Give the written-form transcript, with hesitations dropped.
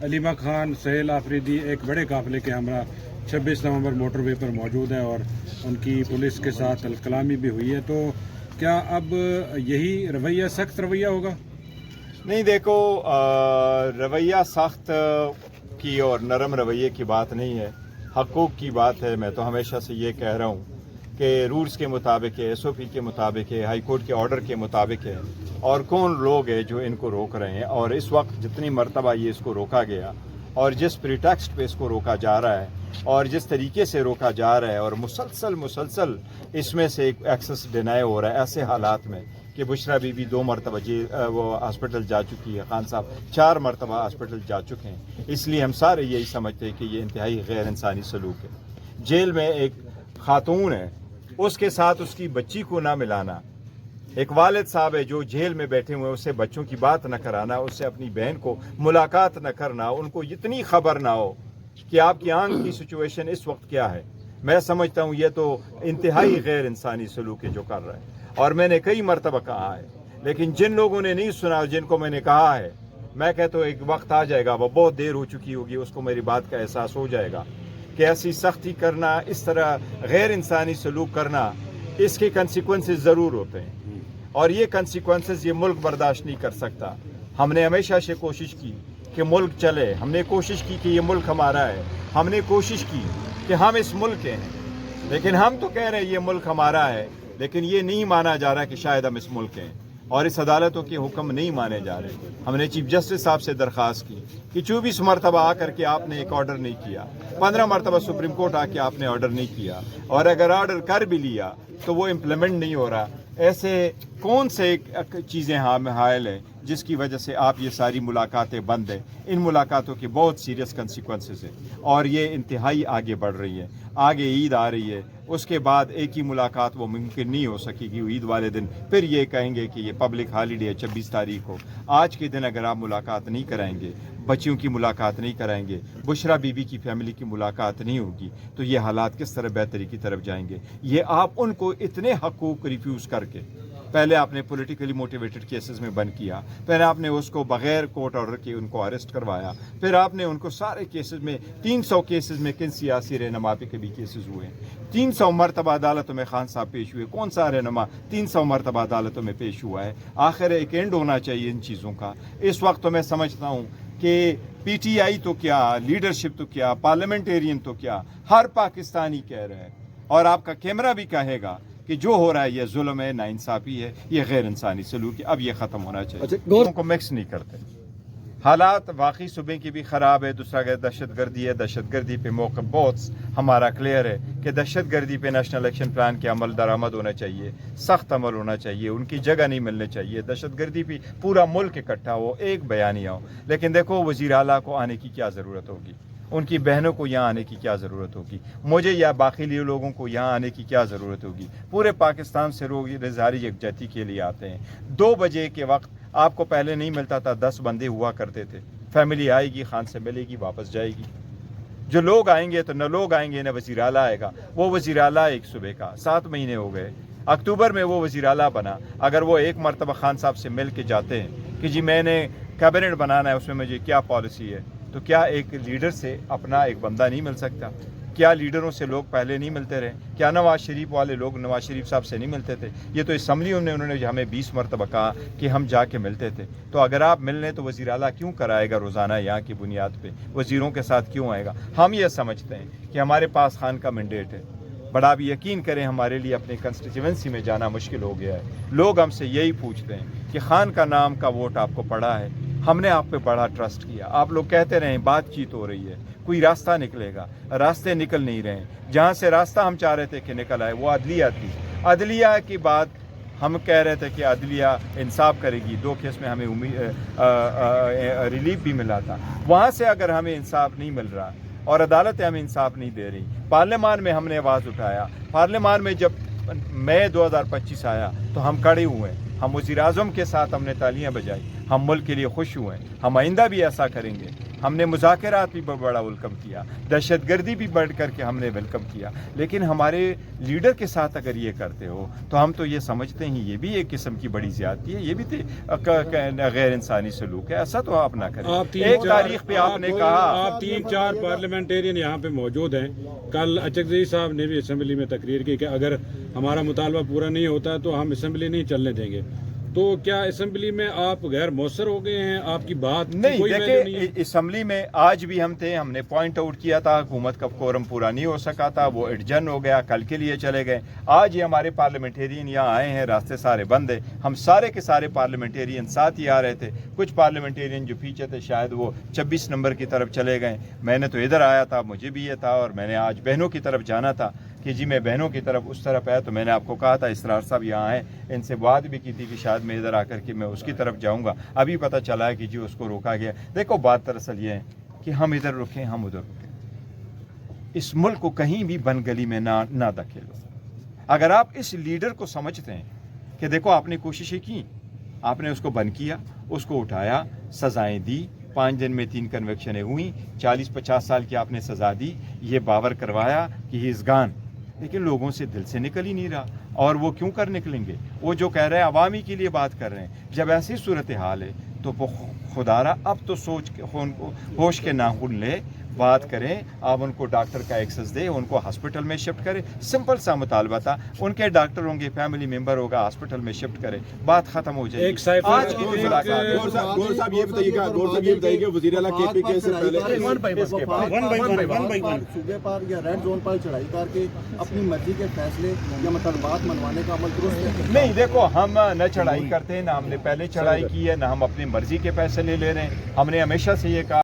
علیمہ خان سہیل آفریدی ایک بڑے قافلے کے ہمراہ 26 نومبر موٹر وے پر موجود ہیں اور ان کی پولیس کے ساتھ کلامی بھی ہوئی ہے، تو کیا اب یہی رویہ سخت رویہ ہوگا؟ نہیں، دیکھو، رویہ سخت کی اور نرم رویے کی بات نہیں ہے، حقوق کی بات ہے۔ میں تو ہمیشہ سے یہ کہہ رہا ہوں کہ رولز کے مطابق ہے، ایس او پی کے مطابق ہے، ہائی کورٹ کے آرڈر کے مطابق ہے، اور کون لوگ ہیں جو ان کو روک رہے ہیں، اور اس وقت جتنی مرتبہ یہ اس کو روکا گیا اور جس پریٹیکسٹ پہ اس کو روکا جا رہا ہے اور جس طریقے سے روکا جا رہا ہے، اور مسلسل اس میں سے ایکسس ڈینائی ہو رہا ہے ایسے حالات میں کہ بشرا بی بی 2 مرتبہ وہ ہاسپٹل جا چکی ہے، خان صاحب 4 مرتبہ ہاسپٹل جا چکے ہیں۔ اس لیے ہم سارے یہی سمجھتے ہیں کہ یہ انتہائی غیر انسانی سلوک ہے۔ جیل میں ایک خاتون ہے، اس کے ساتھ اس کی بچی کو نہ ملانا، ایک والد صاحب ہے جو جیل میں بیٹھے ہوئے ہیں، اس سے بچوں کی بات نہ کرانا، اس سے اپنی بہن کو ملاقات نہ کرنا، ان کو اتنی خبر نہ ہو کہ آپ کی آنکھ کی سچویشن اس وقت کیا ہے۔ میں سمجھتا ہوں یہ تو انتہائی غیر انسانی سلوک ہے جو کر رہا ہے، اور میں نے کئی مرتبہ کہا ہے، لیکن جن لوگوں نے نہیں سنا، جن کو میں نے کہا ہے، میں کہتا ہوں ایک وقت آ جائے گا، وہ بہت دیر ہو چکی ہوگی، اس کو میری بات کا احساس ہو جائے گا کہ ایسی سختی کرنا، اس طرح غیر انسانی سلوک کرنا، اس کے کنسیکوینسز ضرور ہوتے ہیں، اور یہ کنسیکوینسز یہ ملک برداشت نہیں کر سکتا۔ ہم نے ہمیشہ سے کوشش کی کہ ملک چلے، ہم نے کوشش کی کہ یہ ملک ہمارا ہے، ہم نے کوشش کی کہ ہم اس ملک کے ہیں، لیکن ہم تو کہہ رہے ہیں یہ ملک ہمارا ہے، لیکن یہ نہیں مانا جا رہا کہ شاید ہم اس ملک کے ہیں، اور اس عدالتوں کے حکم نہیں مانے جا رہے۔ ہم نے چیف جسٹس صاحب سے درخواست کی کہ 24 مرتبہ آ کر کے آپ نے ایک آرڈر نہیں کیا، 15 مرتبہ سپریم کورٹ آ کے آپ نے آرڈر نہیں کیا، اور اگر آرڈر کر بھی لیا تو وہ امپلیمنٹ نہیں ہو رہا۔ ایسے کون سے چیزیں حائل ہیں جس کی وجہ سے آپ یہ ساری ملاقاتیں بند ہیں؟ ان ملاقاتوں کے بہت سیریس کنسیکوینسز ہیں، اور یہ انتہائی آگے بڑھ رہی ہے۔ آگے عید آ رہی ہے، اس کے بعد ایک ہی ملاقات وہ ممکن نہیں ہو سکے گی، عید والے دن پھر یہ کہیں گے کہ یہ پبلک ہالیڈے ہے 26 تاریخ کو۔ آج کے دن اگر آپ ملاقات نہیں کرائیں گے، بچیوں کی ملاقات نہیں کرائیں گے، بشرا بی بی کی فیملی کی ملاقات نہیں ہوگی، تو یہ حالات کس طرح بہتری کی طرف جائیں گے؟ یہ آپ ان کو اتنے حقوق ریفیوز کر کے، پہلے آپ نے پولیٹیکلی موٹیویٹڈ کیسز میں بند کیا، پھر آپ نے اس کو بغیر کورٹ آرڈر کے ان کو اریسٹ کروایا، پھر آپ نے ان کو سارے کیسز میں 300 کیسز میں کن سیاسی رہنما پہ کبھی کیسز ہوئے ہیں؟ 300 مرتبہ عدالتوں میں خان صاحب پیش ہوئے، کون سا رہنما 300 مرتبہ عدالتوں میں پیش ہوا ہے؟ آخر ایک اینڈ ہونا چاہیے ان چیزوں کا۔ اس وقت تو میں سمجھتا ہوں کہ پی ٹی آئی تو کیا، لیڈرشپ تو کیا، پارلیمنٹیرین تو کیا، ہر پاکستانی کہہ رہے ہیں، اور آپ کا کیمرہ بھی کہے گا کہ جو ہو رہا ہے یہ ظلم ہے، ناانصافی ہے، یہ غیر انسانی سلوک ہے، اب یہ ختم ہونا چاہیے۔ لوگوں کو مکس نہیں کرتے۔ حالات واقعی صبح کی بھی خراب ہے، دوسرا کہ دہشت گردی ہے، دہشت گردی پہ موقع بہت ہمارا کلیئر ہے کہ دہشت گردی پہ نیشنل ایکشن پلان کے عمل درآمد ہونا چاہیے، سخت عمل ہونا چاہیے، ان کی جگہ نہیں ملنے چاہیے، دہشت گردی پہ پورا ملک اکٹھا ہو، ایک بیانیہ ہو۔ لیکن دیکھو، وزیر اعلیٰ کو آنے کی کیا ضرورت ہوگی، ان کی بہنوں کو یہاں آنے کی کیا ضرورت ہوگی، مجھے یا باقی لوگوں کو یہاں آنے کی کیا ضرورت ہوگی؟ پورے پاکستان سے لوگ اظہاری یکجہتی کے لیے آتے ہیں۔ 2 بجے کے وقت آپ کو پہلے نہیں ملتا تھا، 10 بندے ہوا کرتے تھے، فیملی آئے گی، خان سے ملے گی، واپس جائے گی۔ جو لوگ آئیں گے تو نہ لوگ آئیں گے نہ وزیر اعلیٰ آئے گا۔ وہ وزیر اعلیٰ ایک صبح کا 7 مہینے ہو گئے، اکتوبر میں وہ وزیر اعلیٰ بنا۔ اگر وہ ایک مرتبہ خان صاحب سے مل کے جاتے ہیں کہ جی میں نے کیبنٹ بنانا ہے، اس میں مجھے کیا پالیسی ہے، تو کیا ایک لیڈر سے اپنا ایک بندہ نہیں مل سکتا؟ کیا لیڈروں سے لوگ پہلے نہیں ملتے رہے؟ کیا نواز شریف والے لوگ نواز شریف صاحب سے نہیں ملتے تھے؟ یہ تو اسمبلیوں میں انہوں نے ہمیں 20 مرتبہ کہا کہ ہم جا کے ملتے تھے۔ تو اگر آپ ملنے تو وزیر اعلیٰ کیوں کرائے گا روزانہ یہاں کی بنیاد پہ؟ وزیروں کے ساتھ کیوں آئے گا؟ ہم یہ سمجھتے ہیں کہ ہمارے پاس خان کا مینڈیٹ ہے، بڑا بھی یقین کریں ہمارے لیے اپنی کنسٹیچوئنسی میں جانا مشکل ہو گیا ہے۔ لوگ ہم سے یہی پوچھتے ہیں کہ خان کا نام کا ووٹ آپ کو پڑا ہے، ہم نے آپ پہ بڑا ٹرسٹ کیا، آپ لوگ کہتے رہیں بات چیت ہو رہی ہے، کوئی راستہ نکلے گا، راستے نکل نہیں رہے ہیں۔ جہاں سے راستہ ہم چاہ رہے تھے کہ نکل آئے وہ عدلیہ تھی۔ عدلیہ کی بات ہم کہہ رہے تھے کہ عدلیہ انصاف کرے گی، 2 کیس میں ہمیں ریلیف بھی ملا تھا، وہاں سے اگر ہمیں انصاف نہیں مل رہا اور عدالتیں ہمیں انصاف نہیں دے رہی، پارلیمان میں ہم نے آواز اٹھایا، پارلیمان میں جب مئی 2025 آیا تو ہم کھڑے ہوئے، ہم وزیر اعظم کے ساتھ ہم نے تالیاں بجائی، ہم ملک کے لیے خوش ہوئے، ہم آئندہ بھی ایسا کریں گے۔ ہم نے مذاکرات بھی بڑا ویلکم کیا, دہشت گردی بھی بڑھ کر کے ہم نے ویلکم کیا, لیکن ہمارے لیڈر کے ساتھ اگر یہ کرتے ہو تو ہم تو یہ سمجھتے ہیں یہ بھی ایک قسم کی بڑی زیادتی ہے, یہ بھی غیر انسانی سلوک ہے. ایسا تو آپ نہ کریں. ایک تاریخ پہ آپ نے کہا آپ 3-4 پارلیمنٹیرین یہاں پہ موجود ہیں. کل اچکزئی صاحب نے بھی اسمبلی میں تقریر کی کہ اگر ہمارا مطالبہ پورا نہیں ہوتا تو ہم اسمبلی نہیں چلنے دیں گے. تو کیا اسمبلی میں آپ غیر مؤثر ہو گئے ہیں؟ آپ کی بات نہیں دیکھیں, اسمبلی میں آج بھی ہم تھے, ہم نے پوائنٹ آؤٹ کیا تھا حکومت کا کورم پورا نہیں ہو سکا تھا, وہ ایڈجن ہو گیا, کل کے لیے چلے گئے. آج یہ ہمارے پارلیمنٹیرین یہاں آئے ہیں, راستے سارے بند ہیں. ہم سارے کے سارے پارلیمنٹیرین ساتھ ہی آ رہے تھے. کچھ پارلیمنٹیرین جو پیچھے تھے شاید وہ 26 نمبر کی طرف چلے گئے. میں نے تو ادھر آیا تھا, مجھے بھی یہ تھا, اور میں نے آج بہنوں کی طرف جانا تھا کہ جی میں بہنوں کی طرف اس طرف آیا. تو میں نے آپ کو کہا تھا اسرار صاحب یہاں آئے, ان سے بات بھی کی تھی کہ شاید میں ادھر آ کر کے میں اس کی طرف جاؤں گا. ابھی پتہ چلا ہے کہ جی اس کو روکا گیا. دیکھو بات دراصل یہ ہے کہ ہم ادھر رکیں, ہم ادھر رکیں, اس ملک کو کہیں بھی بن گلی میں نہ دھکیلو. اگر آپ اس لیڈر کو سمجھتے ہیں کہ دیکھو آپ نے کوششیں کی, آپ نے اس کو بند کیا, اس کو اٹھایا, سزائیں دی, 5 دن میں 3 کنویکشنیں ہوئیں, 40-50 سال کی آپ نے سزا دی, یہ باور کروایا کہ ہی از گان, لیکن لوگوں سے دل سے نکل ہی نہیں رہا. اور وہ کیوں کر نکلیں گے؟ وہ جو کہہ رہے ہیں عوامی کے لیے بات کر رہے ہیں. جب ایسی صورتحال ہے تو خدا را اب تو ہوش کے ناخن لے, بات کریں. آپ ان کو ڈاکٹر کا ایکسس دے, ان کو ہاسپٹل میں شفٹ کرے. سمپل سا مطالبہ تھا, ان کے ڈاکٹر ہوں گے, فیملی ممبر ہوگا, ہاسپٹل میں شفٹ کرے, بات ختم ہو جائے گی. آج کی جو ملاقات ہے گور صاحب یہ بتائیے کہ وزیر اعلیٰ کے پی کے سے پہلے صوبے پر یا ریڈ زون پر چڑھائی کر کے اپنی مرضی کے فیصلے یا مطالبات منوانے کا عمل درست ہے؟ نہیں, دیکھو ہم نہ چڑھائی کرتے ہیں, نہ ہم نے پہلے چڑھائی کی ہے, نہ ہم اپنی مرضی کے فیصلے لے رہے ہیں. ہم نے ہمیشہ سے یہ کہا